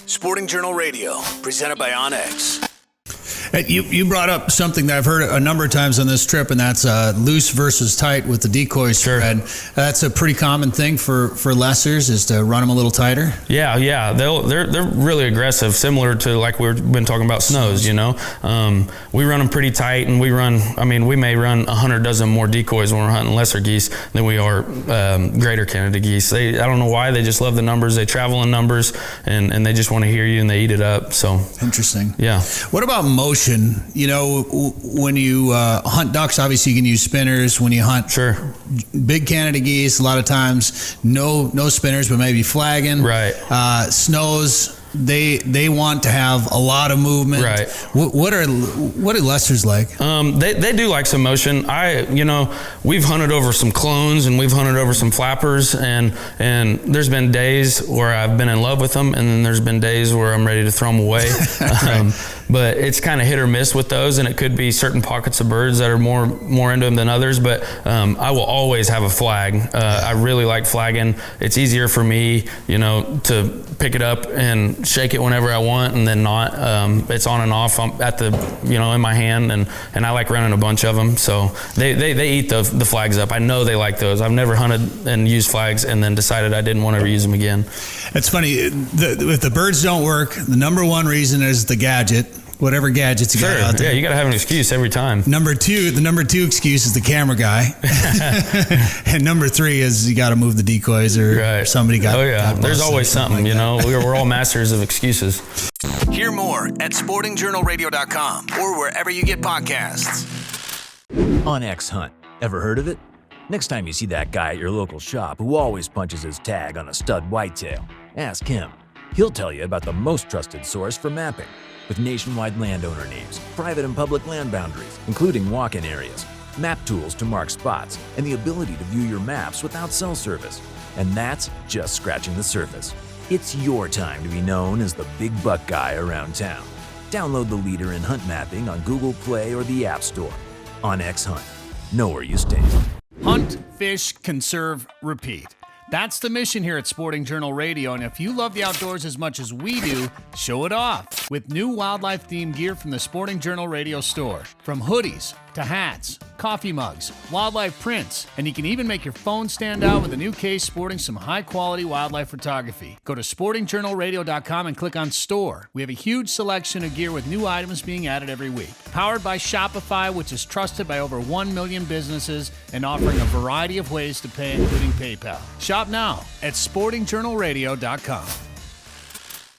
Sporting Journal Radio, presented by Onyx. You brought up something that I've heard a number of times on this trip, and that's loose versus tight with the decoy spread. That's a pretty common thing for lessers, is to run them a little tighter. Yeah. They're really aggressive, similar to like we've been talking about snows. We run them pretty tight, and we may run 100 dozen more decoys when we're hunting lesser geese than we are greater Canada geese. I don't know why, they just love the numbers. They travel in numbers, and they just want to hear you, and they eat it up. So interesting. Yeah. What about motion? When you hunt ducks, obviously you can use spinners. When you hunt big Canada geese, a lot of times no spinners, but maybe flagging. Right. Snows, they want to have a lot of movement. Right. What do lessers like? They do like some motion. We've hunted over some clones, and we've hunted over some flappers, and there's been days where I've been in love with them, and then there's been days where I'm ready to throw them away. But it's kind of hit or miss with those, and it could be certain pockets of birds that are more into them than others. But I will always have a flag. I really like flagging. It's easier for me, to pick it up and shake it whenever I want, and then not. It's on and off at the, in my hand, and I like running a bunch of them. So they eat the flags up. I know they like those. I've never hunted and used flags and then decided I didn't want to ever use them again. It's funny. If the birds don't work, the number one reason is the gadget. Whatever gadgets you got out there. Yeah, you got to have an excuse every time. The number two excuse is the camera guy. And number three is you got to move the decoys, or somebody got. Oh yeah, there's always something. We're all masters of excuses. Hear more at sportingjournalradio.com or wherever you get podcasts. Onyx Hunt. Ever heard of it? Next time you see that guy at your local shop who always punches his tag on a stud whitetail, ask him. He'll tell you about the most trusted source for mapping, with nationwide landowner names, private and public land boundaries, including walk-in areas, map tools to mark spots, and the ability to view your maps without cell service. And that's just scratching the surface. It's your time to be known as the big buck guy around town. Download the leader in hunt mapping on Google Play or the App Store. Onyx Hunt. Know where you stand. Hunt, fish, conserve, repeat. That's the mission here at Sporting Journal Radio, and if you love the outdoors as much as we do, show it off with new wildlife-themed gear from the Sporting Journal Radio store. From hoodies to hats, coffee mugs, wildlife prints, and you can even make your phone stand out with a new case sporting some high-quality wildlife photography. Go to sportingjournalradio.com and click on Store. We have a huge selection of gear with new items being added every week. Powered by Shopify, which is trusted by over 1 million businesses and offering a variety of ways to pay, including PayPal. Shop now at sportingjournalradio.com.